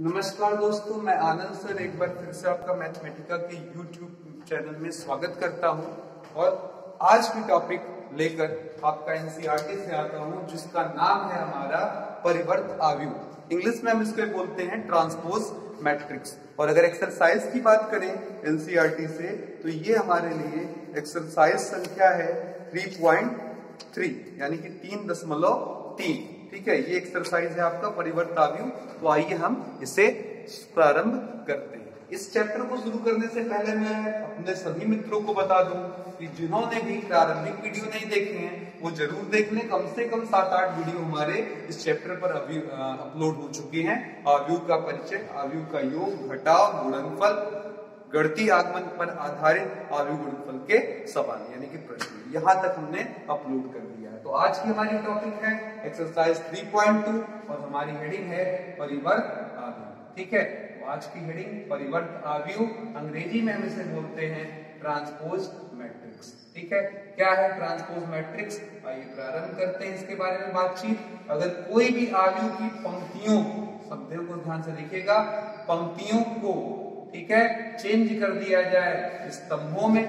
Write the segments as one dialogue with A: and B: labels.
A: नमस्कार दोस्तों, मैं आनंद सर एक बार फिर से आपका मैथमेटिका के YouTube चैनल में स्वागत करता हूं और आज की टॉपिक लेकर आपका एनसीईआरटी से आता हूं जिसका नाम है हमारा परिवर्त आव्यूह। इंग्लिश में हम इसको बोलते हैं ट्रांसपोज मैट्रिक्स। और अगर एक्सरसाइज की बात करें एनसीईआरटी से तो ये हमारे लिए एक्सरसाइज संख्या है 3.3 यानी कि 3.3। ठीक है, ये एक्सरसाइज है आपका परिवर्त आव्यूह। तो आइए हम इसे प्रारंभ करते हैं। इस चैप्टर को शुरू करने से पहले मैं अपने सभी मित्रों को बता दूं कि जिन्होंने भी प्रारंभिक वीडियो नहीं देखे हैं वो जरूर देख लें। कम से कम 7-8 वीडियो हमारे इस चैप्टर पर अभी अपलोड हो चुके हैं। आव्यूह का परिचय, आव्यूह का योग, घटाव, गुणनफल, गणितीय आगमन पर आधारित आव्यूह गुणनफल के सवाल यानी कि प्रश्न यहां तक हमने अपलोड कर दिया है। तो आज की हमारी टॉपिक है एक्सरसाइज 3.2 और हमारी हेडिंग है परिवर्त आव्यूह। ठीक है, तो आज की हेडिंग परिवर्त आव्यूह, अंग्रेजी में हम इसे बोलते हैं ट्रांसपोज मैट्रिक्स। ठीक है, क्या है ट्रांसपोज मैट्रिक्स? आइए प्रारंभ करते हैं इसके बारे में बातचीत। अगर कोई भी आव्यूह की पंक्तियों, शब्दों को ध्यान से देखिएगा, पंक्तियों को ठीक है चेंज कर दिया जाए स्तंभों में,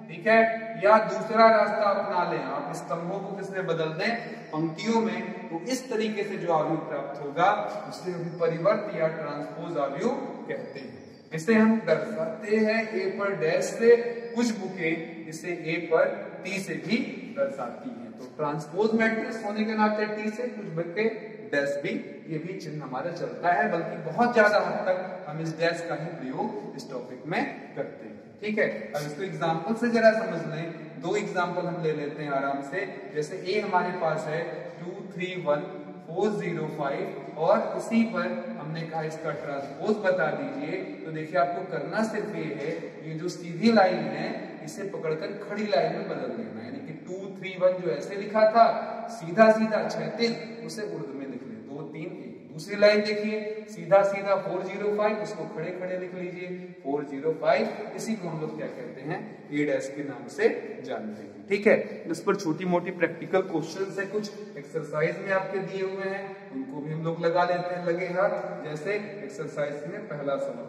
A: ठीक है, या दूसरा रास्ता अपना लें, आप स्तंभों को किसमें बदल दें, पंक्तियों में, तो इस तरीके से जो आव्यूह प्राप्त होगा उसे हम परिवर्त या ट्रांसपोज आव्यूह कहते हैं। इसे हम दर्शाते हैं ए पर डैश से, कुछ बुकें इसे ए पर टी से भी दर्शाती हैं। तो ट्रांसपोज मैट्रिक्स होने के नाते टी से, कुछ बुकें डैश भी, ये भी चिन्ह हमारा चलता है, बल्कि बहुत ज्यादा हद तक हम इस डैश का ही प्रयोग इस टॉपिक में करते हैं। ठीक है, अब इसको एग्जांपल से जरा समझ लें। दो एग्जांपल हम ले लेते हैं आराम से। जैसे ए हमारे पास है 231,405 और इसी पर हमने कहा इसका ट्रांसपोज बता दीजिए। तो देखिए आपको करना सिर्फ ये है, ये जो सीधी लाइन है इसे पकड़कर खड़ी लाइन में बदल देना, यानी कि 231 जो ऐसे लिखा था सीधा सीधा क्षैतिज उसे उर्ध्व में लिख ले, 2 3 1। दूसरी लाइन देखिए सीधा सीधा 405, उसको खड़े खड़े लिख लीजिए 405। इसी को हम लोग क्या कहते हैं, ए डैश के नाम से जानते हैं। ठीक है, इस पर छोटी मोटी प्रैक्टिकल क्वेश्चंस है, कुछ एक्सरसाइज में आपके दिए हुए हैं, उनको भी हम लोग लगा लेते हैं लगे हाथ। जैसे एक्सरसाइज में पहला सवाल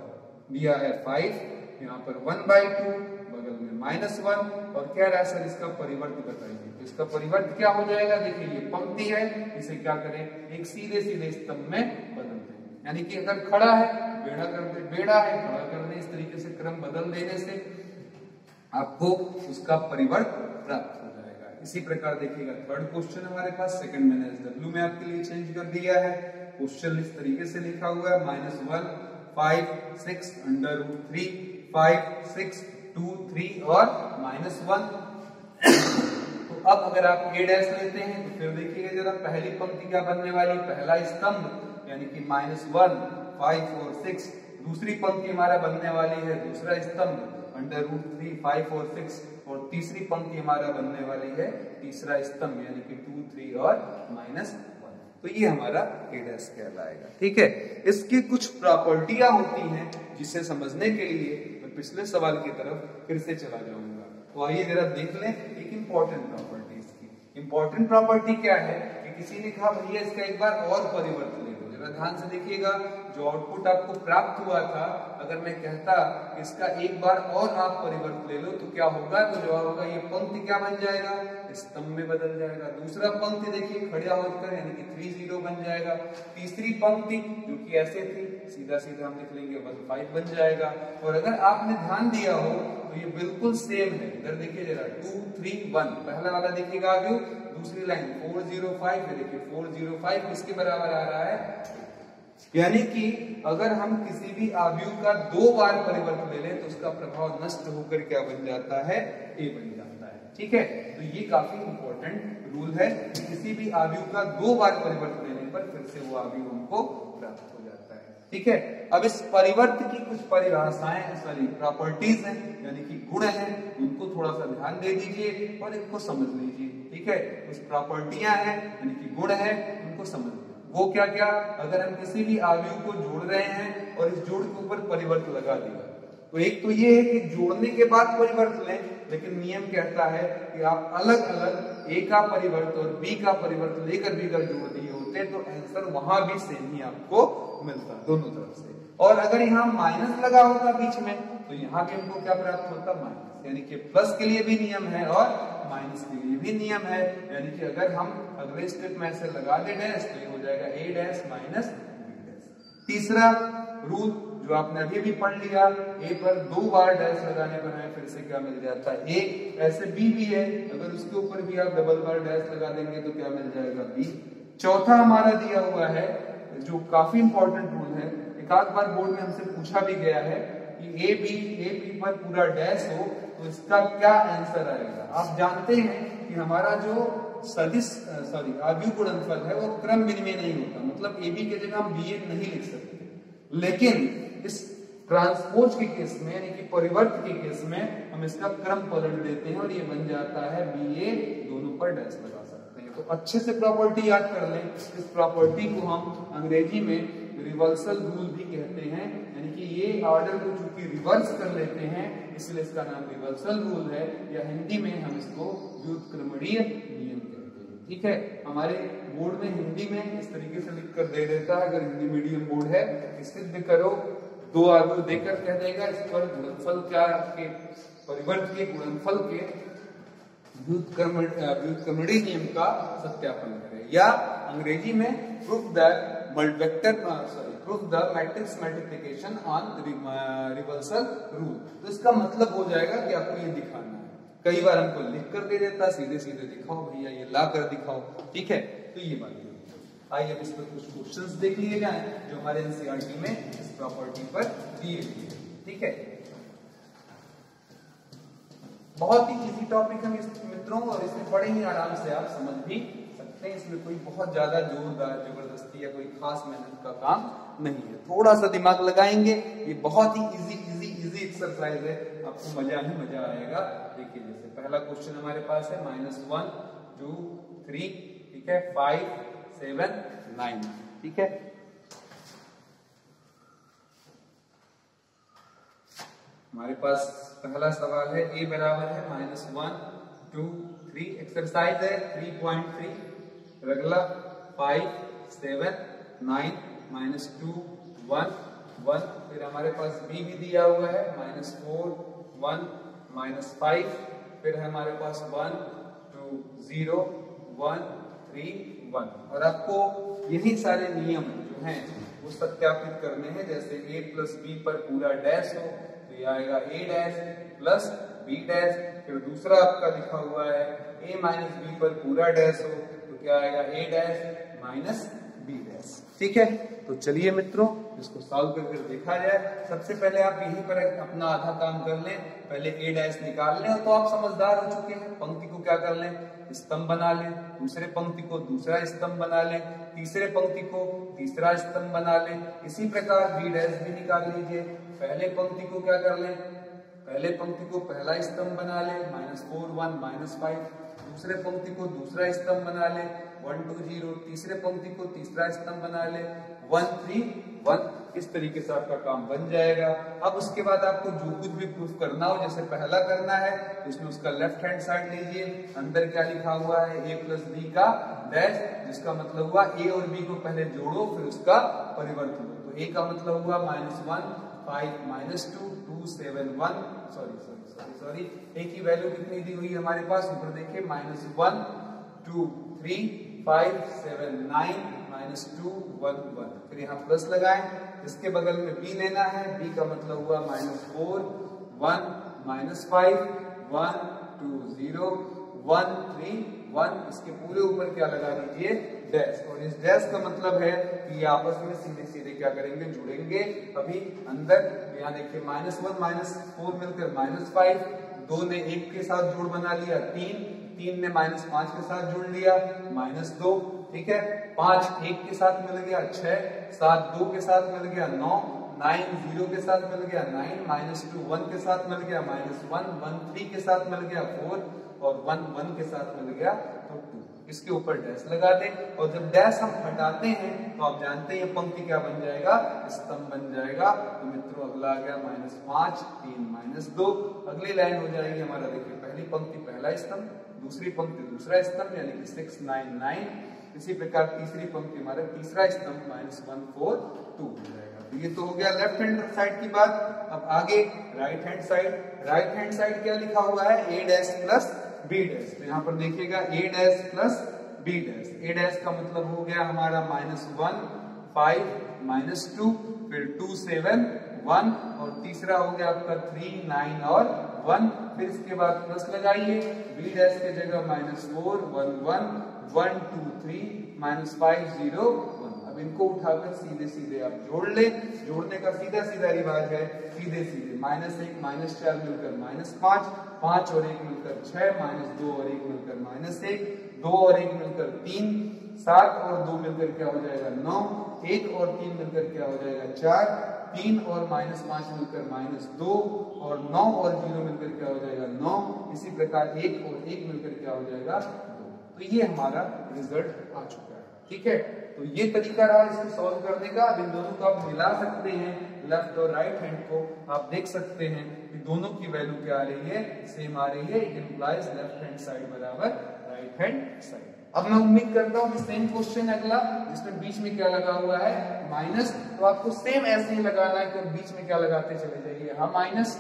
A: दिया है 5, यहाँ पर 1/2, बगल में -1 और कह रहा है सर इसका परिवर्त बताइए। तो इसका परिवर्त क्या हो जाएगा, देखिए ये पंक्ति है, इसे क्या करें, एक सीधे सीधे स्तंभ में बदल दें। यानी कि अगर खड़ा है बेड़ा कर दे, बेड़ा है खड़ा कर दे, इस तरीके से क्रम बदल देने से आपको उसका परिवर्त प्राप्त हो जाएगा। इसी प्रकार देखिएगा थर्ड क्वेश्चन हमारे पास, सेकंड मैंने SW में आपके लिए चेंज कर दिया है। क्वेश्चन इस तरीके से लिखा हुआ है -1 5 6 √3 5 6 2 3 और -1। तो अब अगर आप ए डैश लेते हैं तो फिर देखिएगा जरा पहली पंक्ति क्या बनने वाली, पहला स्तंभ यानी कि -1 5 और 6। दूसरी पंक्ति हमारा बनने वाली है दूसरा स्तंभ √3 5 और 6 और तीसरी पंक्ति हमारा बनने वाली है तीसरा स्तंभ यानी कि 2 3 और -1। तो ये हमारा ए डैश कहलाएगा। ठीक है, इसकी कुछ प्रॉपर्टियां होती हैं जिसे समझने के लिए मैं पिछले सवाल की तरफ फिर से चला जाऊंगा। तो आइए जरा देख लें एक इंपॉर्टेंट प्रॉपर्टी इसकी। इंपॉर्टेंट प्रॉपर्टी क्या है कि किसी ने कहा भैया इसका एक बार और परिवर्तन ले लो। जरा ध्यान से देखिएगा, जो आउटपुट आपको प्राप्त हुआ था, अगर मैं कहता इसका एक बार और आप परिवर्तन ले लो तो क्या होगा, तो जवाब होगा ये पंक्ति क्या बन जाएगा, स्तंभ में बदल जाएगा। दूसरा पंक्ति देखिए खड़ा होकर यानी कि 30 बन जाएगा। तीसरी पंक्ति जो कि ऐसे थी सीधा सीधा हम लिख लेंगे 15 बन जाएगा। और अगर आपने ध्यान दिया हो तो ये बिल्कुल सेम है। इधर देखिए जरा 2 3 1, पहला वाला देखिएगा आगे, दूसरी लाइन 405 है, देखिए 405 किसके बराबर आ रहा है, यानी कि अगर हम किसी भी आव्यूह का 2 बार परिवर्तन ले लें तो उसका प्रभाव नष्ट होकर क्या बन जाता है, ए बन जाता है। ठीक है, तो ये काफी इंपॉर्टेंट रूल है, किसी भी आव्यूह का 2 बार परिवर्तन लेने पर फिर से वो आव्यूह हमको प्राप्त हो जाता है। ठीक है, अब इस परिवर्त की कुछ परिभाषाएं, सॉरी प्रॉपर्टीज हैं यानी कि गुण हैं, उनको थोड़ा सा ध्यान दे दीजिए और इनको समझ लीजिए। ठीक है, कुछ प्रॉपर्टियां हैं यानी कि गुण है, उनको समझ लीजिए। वो क्या क्या, अगर हम किसी भी आव्यूह को जोड़ रहे हैं और इस जोड़ के ऊपर परिवर्त लगा दिया तो एक तो ये है कि जोड़ने के बाद परिवर्त लें, लेकिन नियम कहता है कि आप अलग अलग ए का परिवर्त और बी का परिवर्त लेकर भी अगर जोड़ दिए होते जोड़ते तो आंसर वहां भी सेम ही आपको मिलता दोनों तरफ से। और अगर यहाँ माइनस लगा होता बीच में तो यहाँ भी हमको क्या प्राप्त होता माइनस, यानी कि प्लस के लिए भी नियम है और माइनस के लिए भी नियम है। यानी कि अगर हम अगले स्टेप में ऐसे लगा दे डैश तो ये हो जाएगा a dash minus b dash. तीसरा रूल जो आपने अभी भी पढ़ लिया, a पर 2 बार डैश लगाने पर हमें फिर से क्या मिल जाता है a, ऐसे b भी है, अगर उसके ऊपर भी आप डबल बार डैश लगा देंगे तो क्या मिल जाएगा b। चौथा हमारा दिया हुआ है जो काफी इंपॉर्टेंट रूल है, एक आध बार बोर्ड में हमसे पूछा भी गया है कि ए बी पर पूरा डैश हो तो इसका क्या आंसर आएगा। आप जानते हैं कि हमारा जो सदिश आव्यूह गुणनफल है वो क्रम विनिमय नहीं होता, मतलब ए बी की जगह हम बी ए नहीं लिख सकते, लेकिन इस ट्रांसपोज के केस में यानी कि परिवर्त के केस में हम इसका क्रम पलट देते हैं और ये बन जाता है बी ए, दोनों पर डैश लगा सकते हैं। तो अच्छे से प्रॉपर्टी याद कर लें, इस प्रॉपर्टी को हम अंग्रेजी में रिवर्सल रूल भी कहते हैं, यानी कि ये ऑर्डर को चूंकि रिवर्स कर लेते हैं इसलिए इसका नाम रिवर्सल रूल है, या हिंदी में हम इसको व्युत्क्रमणीय नियम कहते हैं। ठीक है, हमारे बोर्ड में हिंदी में इस तरीके से लिख कर दे देता है, अगर हिंदी मीडियम बोर्ड है सिद्ध करो 2 आव्यूह देकर कह देगा इस पर गुणनफल क्या के परिवर्त के गुणनफल के व्युत्क्रमणीय नियम का सत्यापन करें, या अंग्रेजी में proof the matrix multiplication on reversal rule. तो इसका मतलब हो जाएगा कि आपको ये दिखाना है, कई बार हमको लिख कर दे देता सीधे सीधे दिखाओ भैया, ये ला कर दिखाओ। ठीक है, तो ये बात है। आइए अब इस पर कुछ क्वेश्चंस देख लिए जाएं जो हमारे एनसीईआरटी में इस प्रॉपर्टी पर दिए गए हैं। ठीक है, बहुत ही इजी टॉपिक है मित्रों, और इसे बड़े ही आराम से आप समझ भी सकते हैं, इसमें कोई बहुत ज्यादा जोरदार जबरदस्ती या कोई खास मेहनत का काम नहीं है, थोड़ा सा दिमाग लगाएंगे, ये बहुत ही इजी एक्सरसाइज है, आपको मजा ही मजा आएगा। देखिए जैसे पहला क्वेश्चन हमारे पास है -1 2 3, ठीक है, 5 7 9, ठीक है। हमारे पास पहला सवाल है a बराबर है -1 2 3, एक्सरसाइज है 3.3, अगला 5 7 9 -2 1 1, फिर हमारे पास b भी दिया हुआ है -4 1 -5, फिर है हमारे पास 1 2 0 1 3 1, और आपको यही सारे नियम जो हैं वो सत्यापित करने हैं। जैसे a प्लस b पर पूरा डैश हो तो ये आएगा a dash plus b dash, फिर दूसरा आपका लिखा हुआ है a माइनस b पर पूरा डैश हो तो क्या आएगा a dash minus b dash. ठीक है, तो चलिए मित्रों इसको सॉल्व करके देखा जाए। सबसे पहले आप यहीं पर अपना आधा काम कर लें, पहले a डैश निकाल लें, तो आप समझदार हो चुके हैं। पंक्ति को क्या कर लें, स्तंभ बना लें, दूसरे पंक्ति को दूसरा स्तंभ बना लें, तीसरे पंक्ति को तीसरा स्तंभ बना लें। इसी प्रकार b डैश भी निकाल लीजिए, पहले पंक्ति को क्या कर लें, पहले पंक्ति को पहला स्तंभ बना लें -4 1 -5, दूसरे पंक्ति को दूसरा स्तंभ बना लें 1 2 0, तीसरे पंक्ति को तीसरा स्तंभ बना लें 1 3 1। इस तरीके से आपका काम बन जाएगा। अब उसके बाद आपको जो कुछ भी प्रूफ करना हो, जैसे पहला करना है तो इसमें उसका लेफ्ट हैंड साइड लीजिए, अंदर क्या लिखा हुआ है a प्लस b का डैश, जिसका मतलब हुआ a और b को पहले जोड़ो फिर उसका परिवर्तन हो। तो a का मतलब हुआ -1 5 -2 2 7 1, सॉरी a की वैल्यू कितनी दी हुई है हमारे पास, ऊपर देखिए -1 2 3 5 7 9 -2 1 1, फिर यहाँ प्लस लगाएं, इसके बगल में b लेना है, b का मतलब हुआ -4 1 -5 1 2 0 1 3 1, इसके पूरे ऊपर क्या लगा दीजिए डैश, और इस डैश का मतलब है कि ये आपस में सीधे सीधे क्या करेंगे जुड़ेंगे। अभी अंदर यहाँ देखिए -1 -4 मिलकर -5, 2 ने 1 के साथ जोड़ बना लिया 3 3 ने -5 के साथ जोड़ लिया -2, ठीक है, 5 1 के साथ मिल गया 6 7 2 के साथ मिल गया 9 9 0 के साथ मिल गया 9 -2 1 के साथ मिल गया -1 1 3 के साथ मिल गया 4 और 1 1 के साथ मिल गया तो 2। इसके ऊपर डैश लगा दें, और जब डैश हम हटाते हैं तो आप जानते हैं ये पंक्ति क्या बन जाएगा, स्तंभ बन जाएगा। तो मित्रों अगला आ गया -5 3 -2, अगली लाइन हो जाएगी हमारा, देखिए पहली पंक्ति पहला स्तंभ, दूसरी पंक्ति दूसरा स्तंभ, यानी कि 6 9 9, इसी प्रकार तीसरी पंक्ति हमारा तीसरा स्तंभ -1 4 2 हो जाएगा। तो ये तो हो गया लेफ्ट हैंड साइड की बात। अब आगे right hand side. Right hand side क्या लिखा हुआ है, a dash plus b dash. तो यहाँ पर देखिएगा a dash plus b dash. a dash का मतलब हो गया हमारा -1 5 -2 फिर 2 7 1 और तीसरा हो गया आपका 3 9 और 1। फिर इसके बाद प्लस लगाइए, b डैश के जगह -4 1 1 1 2 3 -5 0 1। अब इनको उठाकर सीधे सीधे आप जोड़ ले। जोड़ने का सीधा सीधा रिवाज है, सीधे सीधे -1 -4 मिलकर -5 5 और 1 मिलकर 6 -2 और 1 मिलकर -1 2 और 1 मिलकर 3 7 और 2 मिलकर क्या हो जाएगा 9 1 और 3 मिलकर क्या हो जाएगा 4 3 और -5 मिलकर -2 और 9 और 0 मिलकर क्या हो जाएगा 9। इसी प्रकार 1 और 1 मिलकर क्या हो जाएगा 2। तो ये हमारा रिजल्ट आ चुका है। ठीक है, तो ये तरीका रहा इसको सॉल्व करने का। अब इन दोनों को आप मिला सकते हैं, लेफ्ट और राइट हैंड को आप देख सकते हैं कि दोनों की वैल्यू क्या आ रही है, सेम आ रही है। It implies left hand side बराबर राइट हैंड साइड। अब मैं उम्मीद करता हूं कि सेम क्वेश्चन अगला जिसमें बीच में क्या लगा हुआ है माइनस, तो आपको सेम ऐसे ही लगाना है कि बीच में क्या लगाते चले जाइए, यहाँ माइनस,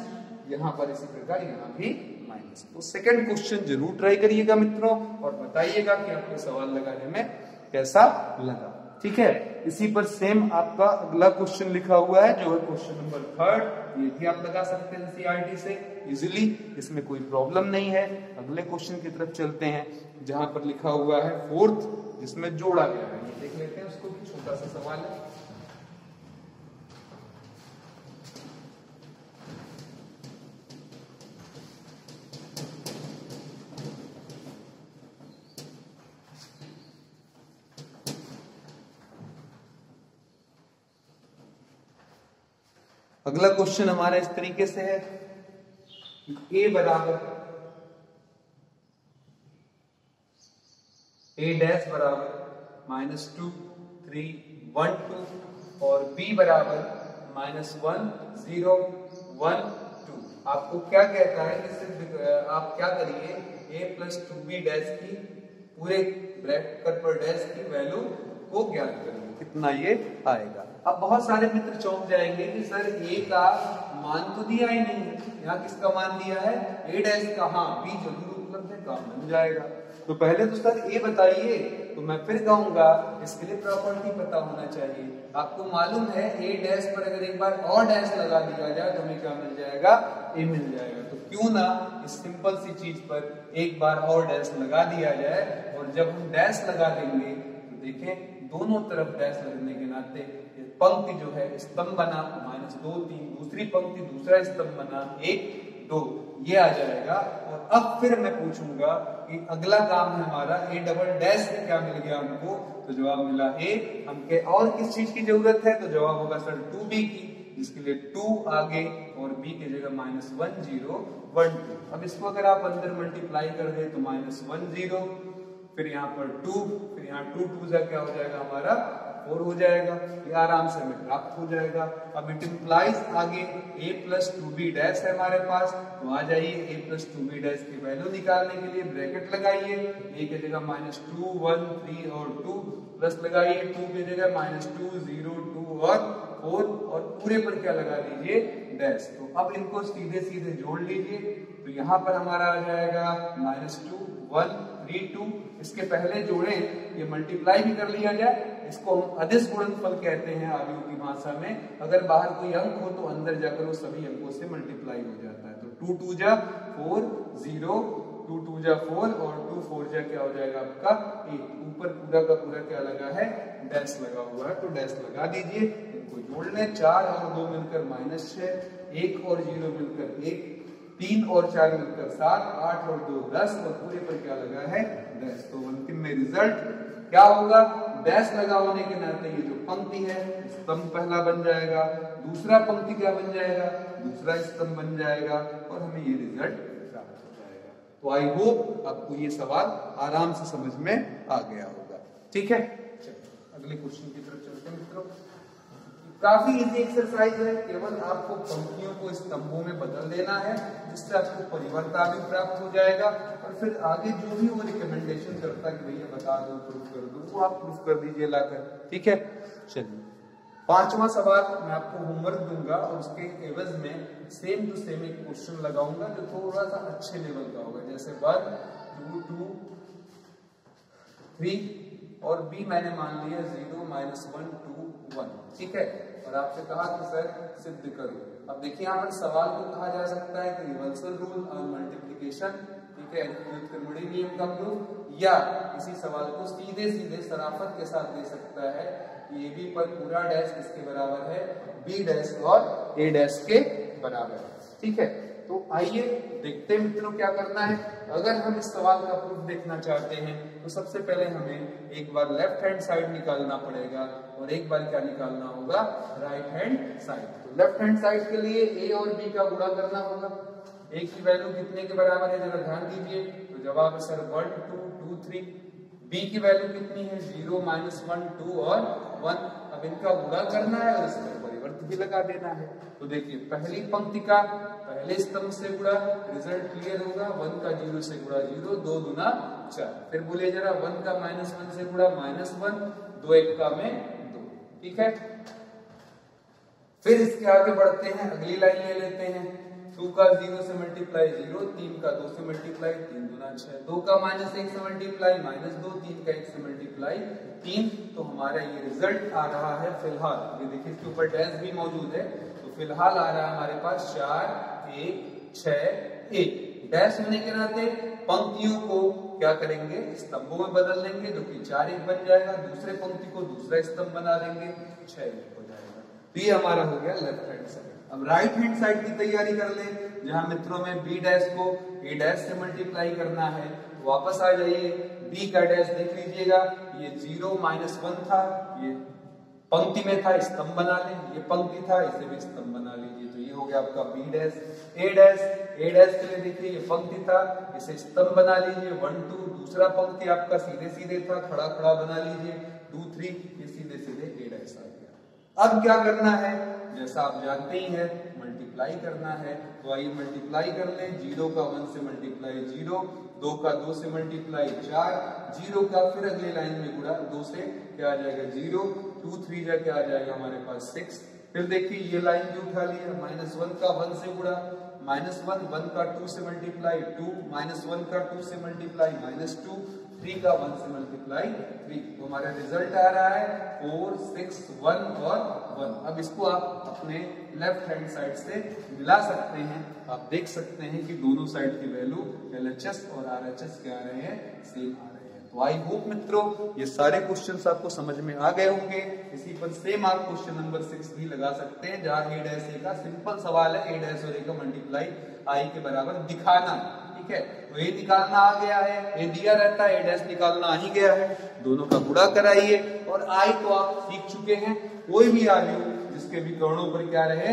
A: यहाँ पर इसी प्रकार यहाँ भी माइनस। तो सेकंड क्वेश्चन जरूर ट्राई करिएगा मित्रों और बताइएगा कि आपको सवाल लगाने में कैसा लगा। ठीक है, इसी पर सेम आपका अगला क्वेश्चन लिखा हुआ है जो है क्वेश्चन नंबर 3। ये भी आप लगा सकते हैं सीआरटी से इजीली, इसमें कोई प्रॉब्लम नहीं है। अगले क्वेश्चन की तरफ चलते हैं जहां पर लिखा हुआ है 4th, जिसमें जोड़ा गया है। ये देख लेते हैं उसको, छोटा सा सवाल है। अगला क्वेश्चन हमारा इस तरीके से है, a बराबर a डैश बराबर -2 3 1 2 और b बराबर -1 0 1 2। आपको क्या कहता है कि सिर्फ आप क्या करिए, a प्लस 2b डैश की पूरे ब्रैकेट पर डैश की वैल्यू को ज्ञात करिए, कितना ये आएगा। अब बहुत सारे मित्र चौंक जाएंगे कि सर a का मान तो दिया ही नहीं है, यहाँ किसका मान दिया है, a डैश का। हाँ, b जरूर उपलब्ध है, काम बन जाएगा। तो पहले तो सर a बताइए, तो मैं फिर कहूंगा इसके लिए प्रॉपर्टी पता होना चाहिए। आपको मालूम है a डैश पर अगर एक बार और डैश लगा दिया जाए तो हमें क्या मिल जाएगा, a मिल जाएगा। तो क्यों ना इस सिंपल सी चीज पर एक बार और डैश लगा दिया जाए, और जब हम डैश लगा देंगे तो देखें दोनों तरफ डैश लगने के नाते पंक्ति जो है स्तंभ बना -2 3, दूसरी पंक्ति दूसरा स्तंभ बना 1 2, ये आ जाएगा। और अब फिर मैं पूछूंगा कि अगला काम है हमारा a डबल डैश से क्या मिल गया हमको, तो जवाब मिला a। हमके और किस चीज की जरूरत है, तो जवाब होगा सर 2b की, जिसके लिए 2 आगे और b की जगह -1 0 1 2। अब इसको अगर आप अंदर मल्टीप्लाई कर दे तो -1 0, फिर यहाँ पर 2, फिर यहाँ 2 2 जा क्या हो जाएगा हमारा 4 हो जाएगा। ये आराम से हमें प्राप्त हो जाएगा। अब इट इंप्लाइज आगे a प्लस 2b डैश है हमारे पास, तो आ जाइए a प्लस 2b डैश की वैल्यू निकालने के लिए ब्रैकेट लगाइए, a की जगह -2 1 3 और 2 प्लस लगाइए 2 की जगह -2 0 2 और 4 और पूरे पर क्या लगा लीजिए डैश। तो अब इनको सीधे सीधे जोड़ लीजिए, तो यहाँ पर हमारा आ जाएगा -2 1 3 2। इसके पहले जोड़े, ये मल्टीप्लाई भी कर लिया जाए, इसको हम अदिश गुणनफल कहते हैं आर्यों की भाषा में। अगर बाहर कोई अंक हो तो अंदर जाकर वो सभी अंकों से मल्टीप्लाई हो जाता है। तो 2 2 जा 4 0 2 2 जा 4 और 2 4 जा क्या हो जाएगा आपका 8। ऊपर पूरा का पूरा क्या लगा है, डैश लगा हुआ है, तो डैश लगा दीजिए। इनको जोड़ लें, 4 और 2 मिलकर -6, 1 और 0 मिलकर 1, 3 और 4 मिलकर 7, 8 और 2 10 और पूरे पर क्या लगा है डैश। तो अंतिम में रिजल्ट क्या होगा, डैश लगा होने के नाते ये जो पंक्ति है स्तंभ पहला बन जाएगा, दूसरा पंक्ति क्या बन जाएगा, दूसरा स्तंभ बन जाएगा, और हमें ये रिजल्ट प्राप्त हो जाएगा। तो आई होप आपको ये सवाल आराम से समझ में आ गया होगा। ठीक है, चलिए अगले क्वेश्चन की तरफ चलते हैं मित्रों। काफी इजी एक्सरसाइज है, केवल आपको पंक्तियों को स्तंभों में बदल देना है, जिससे आपको परिवर्तन भी प्राप्त हो जाएगा। और फिर आगे जो भी वो रिकमेंडेशन करता है कि भैया बता दो, प्रूफ कर दो, वो आप प्रूफ कर दीजिए लाकर। ठीक है, चलिए 5वां सवाल मैं आपको होमवर्क दूंगा और उसके एवज में सेम टू सेम एक क्वेश्चन लगाऊंगा जो थोड़ा सा अच्छे लेवल का होगा, जैसे 1 2 2 3 और बी मैंने मान लिया 0 -1 2 1। ठीक है, और आपसे कहा कि सर सिद्ध करो। अब देखिए यहाँ पर सवाल को कहा जा सकता है कि रिवर्सल रूल और मल्टीप्लिकेशन, ठीक है, त्रिकोणीय नियम का प्रूफ, या इसी सवाल को सीधे सीधे शराफत के साथ दे सकता है कि ए बी पर पूरा डैश किसके बराबर है, बी डैश और ए डैश के बराबर है। ठीक है, तो आइए देखते हैं मित्रों क्या करना है। अगर हम इस सवाल का प्रूफ देखना चाहते हैं तो सबसे पहले हमें एक बार लेफ्ट हैंड साइड निकालना पड़ेगा और एक बार क्या निकालना होगा, राइट हैंड साइड। तो लेफ्ट हैंड साइड के लिए ए और बी का गुणा करना होगा। ए की वैल्यू कितने के बराबर है जरा ध्यान दीजिए, तो जवाब है सर 1 2 2 3। बी की वैल्यू कितनी है, 0 -1 2 और 1। अब इनका गुणा करना है और इसमें परिवर्त भी लगा देना है। तो देखिए पहली पंक्ति का पहले स्तंभ से गुणा, रिजल्ट क्लियर होगा, 1 का 0 से गुणा 0, 2 दूना 4। फिर बोलिए जरा 1 का -1 से गुणा -1, 2 1 का में 2। ठीक है, फिर इसके आगे बढ़ते हैं, अगली लाइन ले लेते हैं। 2 का 0 से मल्टीप्लाई 0, 3 का 2 से मल्टीप्लाई 3 दूना 6, 2 का -1 से मल्टीप्लाई -2, 3 का 1 से मल्टीप्लाई 3। तो हमारा ये रिजल्ट आ रहा है फिलहाल, ये देखिए इसके ऊपर डैश भी मौजूद है, तो फिलहाल आ रहा है हमारे पास 4 1 6 1। डैश होने के नाते पंक्तियों को क्या करेंगे, स्तंभों में बदल लेंगे, जो कि 4 1 बन जाएगा। दूसरे पंक्ति को दूसरा स्तंभ बना देंगे, 6 1 हो जाएगा। तो ये हमारा हो गया लेफ्ट हैंड साइड। अब राइट हैंड साइड की तैयारी कर ले, जहां मित्रों में बी डैश को ए डैश से मल्टीप्लाई करना है। वापस आ जाइए, बी का डैश देख लीजिएगा, ये 0 -1 था, ये पंक्ति में था, स्तंभ बना लें, ये पंक्ति था, इसे भी स्तंभ बना लीजिए। तो ये हो गया आपका बी डैश। ए डैश के लिए देखिए ये पंक्ति था, इसे स्तंभ बना लीजिए, 1 2। दूसरा पंक्ति आपका सीधे सीधे था, खड़ा खड़ा बना लीजिए, 2 3, ये सीधे सीधे ए डैश आ गया। अब क्या करना है, जैसा आप जानते ही हैं, मल्टीप्लाई करना है। तो आइए मल्टीप्लाई कर लें, 0 का 1 से मल्टीप्लाई 0, 2 का 2 से मल्टीप्लाई 4, 0 का फिर अगली लाइन में गुणा 2 से क्या आ जाएगा 0, 2 3 जा क्या आ जाएगा हमारे पास 6। फिर देखिए ये लाइन भी उठा लिया, -1 का 1 से गुणा, -1 1 का 2 से मल्टीप्लाई 2, -1 का 2 से मल्टीप्लाई -2, 3 का 1 से मल्टीप्लाई 3। तो हमारा रिजल्ट आ रहा है 4 6 1 और 1। अब इसको आप अपने लेफ्ट हैंड साइड से मिला सकते हैं। आप देख सकते हैं कि दोनों साइड की वैल्यू LHS और RHS क्या आ रहे हैं, सेम आ रहे हैं। तो आई होप मित्रों ये सारे क्वेश्चंस आपको समझ में आ गए होंगे। इसी पर सेम आप क्वेश्चन नंबर 6 भी लगा सकते हैं, जहां ए डैश ए का सिंपल सवाल है, ए डैश और ए का मल्टीप्लाई आई के बराबर दिखाना। ठीक है, तो ए निकालना आ गया है, ए दिया रहता है, ए डैश निकालना आ ही गया है, दोनों का गुणा कराइए। और आई तो आप सीख चुके हैं, कोई भी वैल्यू जिसके भी करणों पर क्या रहे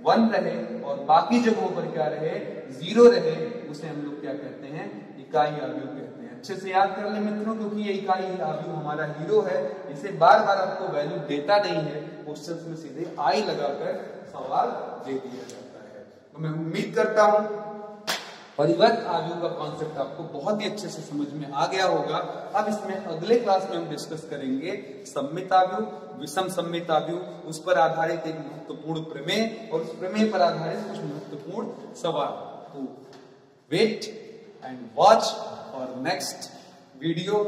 A: 1 रहे और बाकी जगहों पर क्या रहे 0 रहे, उसे हम लोग क्या कहते हैं, इकाई आव्यूह कहते हैं। अच्छे से याद कर ले मित्रों, क्योंकि ये इकाई आव्यूह हमारा हीरो है, इसे बार बार आपको वैल्यू देता नहीं है, क्वेश्चन में सीधे आई लगाकर सवाल दे दिया जाता है। तो मैं उम्मीद करता हूं परिवर्त आव्यूह का कॉन्सेप्ट आपको बहुत ही अच्छे से समझ में आ गया होगा। अब इसमें अगले क्लास में हम डिस्कस करेंगे सममित आव्यूह, विषम सममित आव्यूह, उस पर आधारित एक महत्वपूर्ण प्रमेय और उस प्रमेय पर आधारित कुछ महत्वपूर्ण सवाल। तो वेट एंड वॉच और नेक्स्ट वीडियो।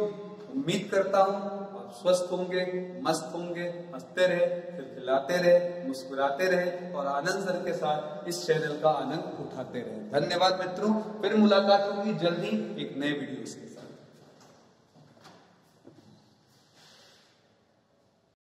A: उम्मीद करता हूं आप स्वस्थ होंगे, मस्त होंगे, हंसते रहे, खिलखिलाते रहे, मुस्कुराते रहे और आनंद सर के साथ इस चैनल का आनंद उठाते रहे। धन्यवाद मित्रों, फिर मुलाकात होगी जल्दी एक नए वीडियो से।